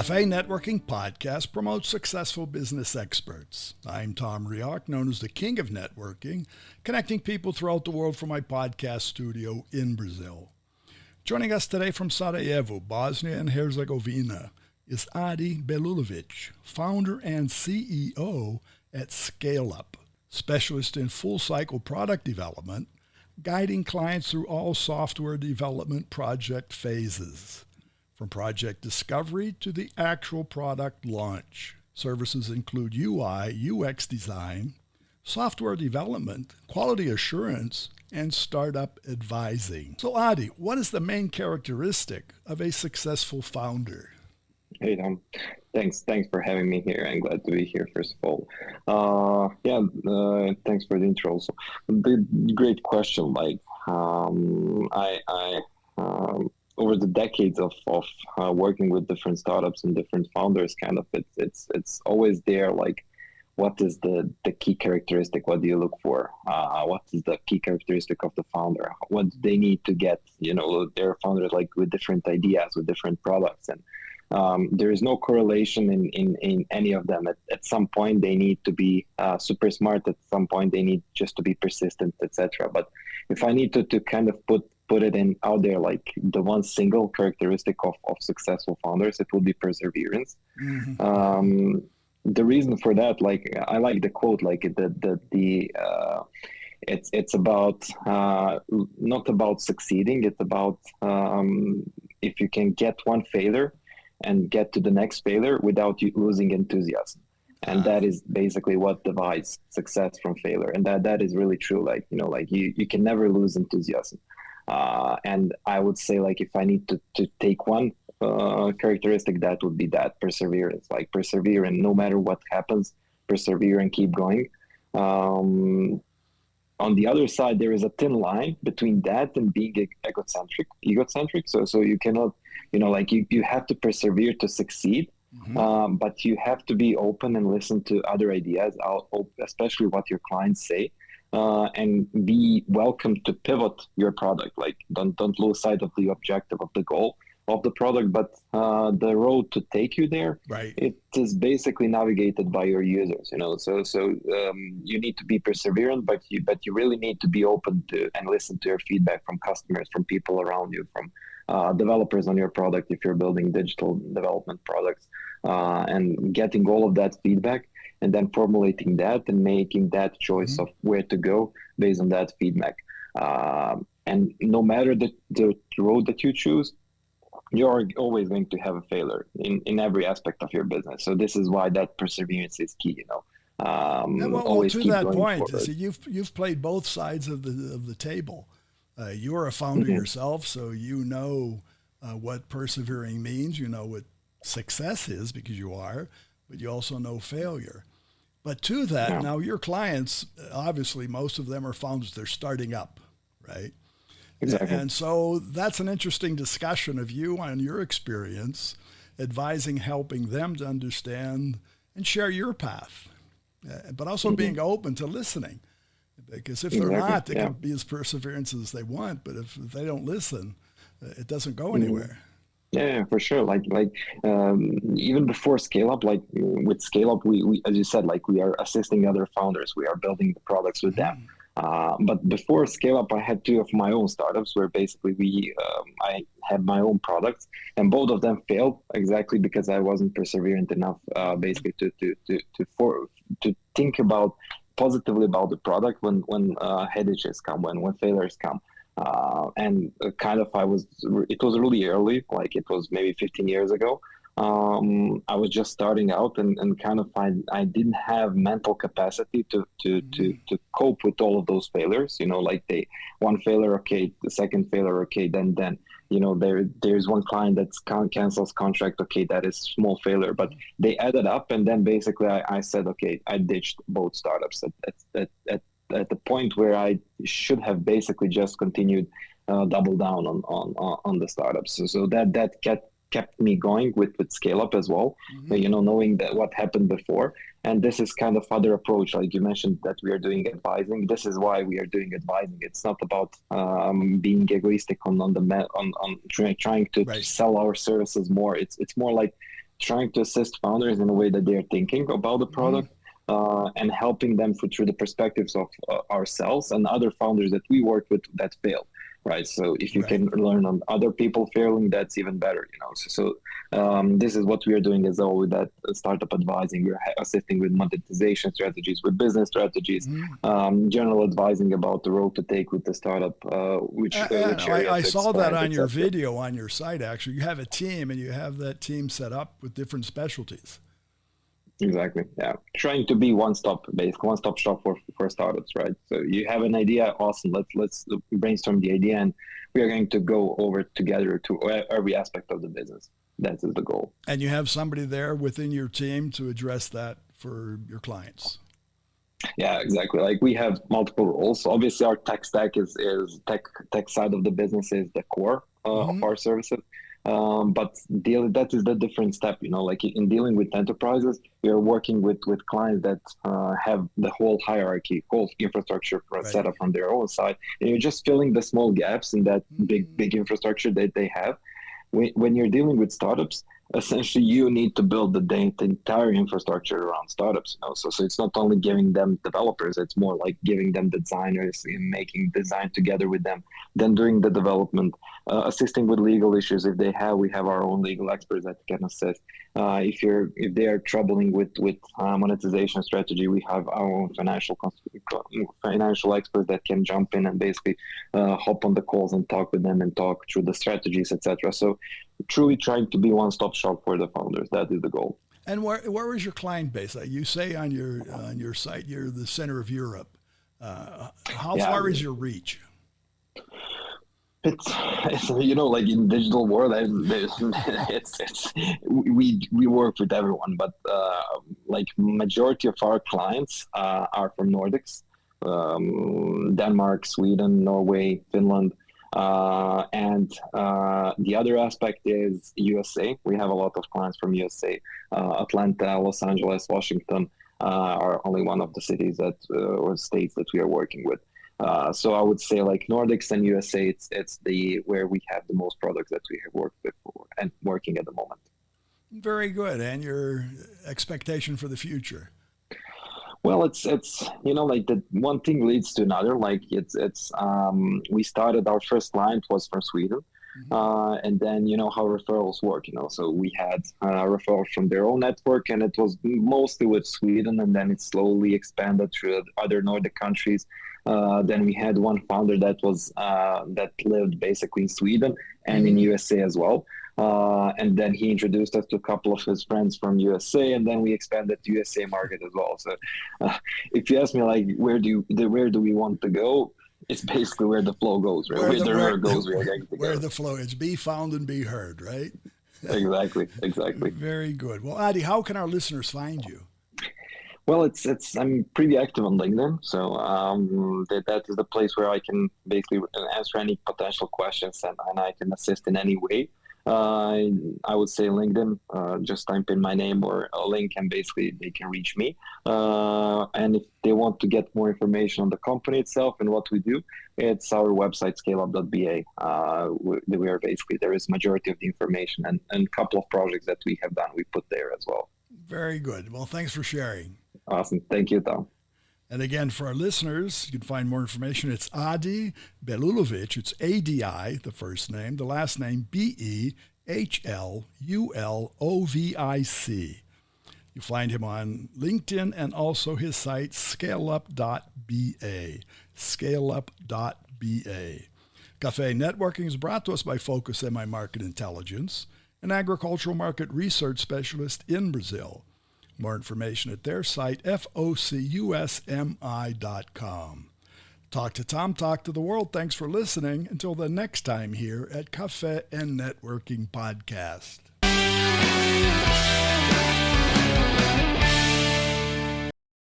Cafe Networking Podcast promotes successful business experts. I'm Tom Rioch, known as the King of Networking, connecting people throughout the world from my podcast studio in Brazil. Joining us today from Sarajevo, Bosnia and Herzegovina, is Adi Behlulovic, founder and CEO at ScaleUP, specialist in full-cycle product development, guiding clients through all software development project phases. From project discovery to the actual product launch. Services include UI, UX design, software development, quality assurance, and startup advising. So Adi, what is the main characteristic of a successful founder? Hey Tom, thanks for having me here. I'm glad to be here. First of all, thanks for the intro. Also, great question. Over the decades of working with different startups and different founders, it's always there. Like, what is the key characteristic? What do you look for? What is the key characteristic of the founder? What do they need to get? There are founders like with different ideas, with different products, and there is no correlation in any of them. At some point, they need to be super smart. At some point, they need just to be persistent, etc. But if I need to kind of put it in out there, like the one single characteristic of successful founders, it will be perseverance. Mm-hmm. The reason for that, like, I like the quote, like it's about not about succeeding. It's about if you can get one failure and get to the next failure without you losing enthusiasm. And that is basically what divides success from failure. And that is really true. Like, you can never lose enthusiasm. And I would say, like, if I need to take one characteristic, that would be that perseverance. Like, persevere, and no matter what happens, persevere and keep going. On the other side, there is a thin line between that and being egocentric. So you cannot, you have to persevere to succeed. Mm-hmm. But you have to be open and listen to other ideas, especially what your clients say. And be welcome to pivot your product. Like, don't lose sight of the objective of the goal of the product, but the road to take you there, right, it is basically navigated by your users. So you need to be perseverant, but you really need to be open to and listen to your feedback from customers, from people around you, from developers on your product if you're building digital development products, and getting all of that feedback, and then formulating that and making that choice of where to go based on that feedback. And no matter the road that you choose, you're always going to have a failure in every aspect of your business. So this is why that perseverance is key. Always to that point, see, you've played both sides of the table. You're a founder yourself, so you know what persevering means. You know what success is because you are, but you also know failure. But to that, now your clients, obviously, most of them are founders. They're starting up, right? Exactly. And so that's an interesting discussion of you and your experience, advising, helping them to understand and share your path, but also being open to listening. Because if they're not, they can be as perseverant as they want, but if they don't listen, it doesn't go anywhere. Yeah, for sure. Like even before ScaleUp, like with ScaleUp, we as you said, like, we are assisting other founders. We are building the products with them. But before ScaleUp, I had two of my own startups where basically I had my own products, and both of them failed exactly because I wasn't perseverant enough, basically to think about positively about the product when headaches come, when failures come. And kind of it was really early, like it was maybe 15 years ago. I was just starting out and kind of I didn't have mental capacity to cope with all of those failures. Like one failure, okay, the second failure, okay, then there's one client that cancels contract, okay, that is small failure, but they added up, and then basically I said, okay, I ditched both startups at the point where I should have basically just continued double down on the startups. So that kept me going with ScaleUp as well, knowing that what happened before. And this is kind of other approach, like you mentioned that we are doing advising. This is why we are doing advising. It's not about being egoistic on trying to sell our services more. It's more like trying to assist founders in a way that they're thinking about the product. And helping them through the perspectives of ourselves and other founders that we work with that failed, right? So if you can learn on other people failing, that's even better, So this is what we are doing as well with that startup advising. We're assisting with monetization strategies, with business strategies, general advising about the road to take with the startup. I saw that on your video on your site. Actually, you have a team, and you have that team set up with different specialties. Exactly. Yeah. Trying to be one-stop shop for startups, right? So you have an idea, awesome. Let's brainstorm the idea, and we are going to go over together to every aspect of the business. That is the goal. And you have somebody there within your team to address that for your clients. Yeah, exactly. Like we have multiple roles. So obviously, our tech stack is tech side of the business is the core of our services. But that is the different step, like in dealing with enterprises, we are working with clients that have the whole hierarchy, whole infrastructure set up on their own side. And you're just filling the small gaps in that big infrastructure that they have. When you're dealing with startups, essentially you need to build the entire infrastructure around startups. So it's not only giving them developers, it's more like giving them designers and making design together with them, then doing the development, assisting with legal issues if we have our own legal experts that can assist. If they are troubling with monetization strategy, we have our own financial experts that can jump in and basically hop on the calls and talk with them and talk through the strategies, etc. So truly trying to be one-stop shop for the founders. That is the goal. And where is your client base? You say on your site, you're the center of Europe. How far is your reach? It's like in digital world, we work with everyone, but like majority of our clients are from Nordics, Denmark, Sweden, Norway, Finland. And the other aspect is USA. We have a lot of clients from USA. Atlanta, Los Angeles, Washington are only one of the cities or states that we are working with. So I would say like Nordics and USA, it's where we have the most products that we have worked with and working at the moment. Very good. And your expectation for the future? Well, it's like the one thing leads to another. Like we started, our first client was from Sweden, and then how referrals work. So we had referrals from their own network, and it was mostly with Sweden, and then it slowly expanded through other Nordic countries. Then we had one founder that lived basically in Sweden and in USA as well. And then he introduced us to a couple of his friends from USA, and then we expanded the USA market as well. So if you ask me, like, where do we want to go? It's basically where the flow goes, right? Where the river goes, we are going to go. Where the flow is, be found and be heard, right? Exactly. Very good. Well, Adi, how can our listeners find you? Well, I'm pretty active on LinkedIn, so that is the place where I can basically answer any potential questions and I can assist in any way. I would say LinkedIn, just type in my name or a link and basically they can reach me. And if they want to get more information on the company itself and what we do, it's our website, ScaleUp.ba. We are basically, there is majority of the information and a couple of projects that we have done, we put there as well. Very good. Well, thanks for sharing. Awesome. Thank you, Tom. And again, for our listeners, you can find more information. It's Adi Behlulovic. It's ADI, the first name, the last name, BEHLULOVIC. You find him on LinkedIn and also his site, ScaleUp.ba. ScaleUp.ba. Cafe Networking is brought to us by Focus MI Market Intelligence, an agricultural market research specialist in Brazil. More information at their site, focusmi.com. Talk to Tom, talk to the world. Thanks for listening. Until the next time here at Cafe and Networking Podcast.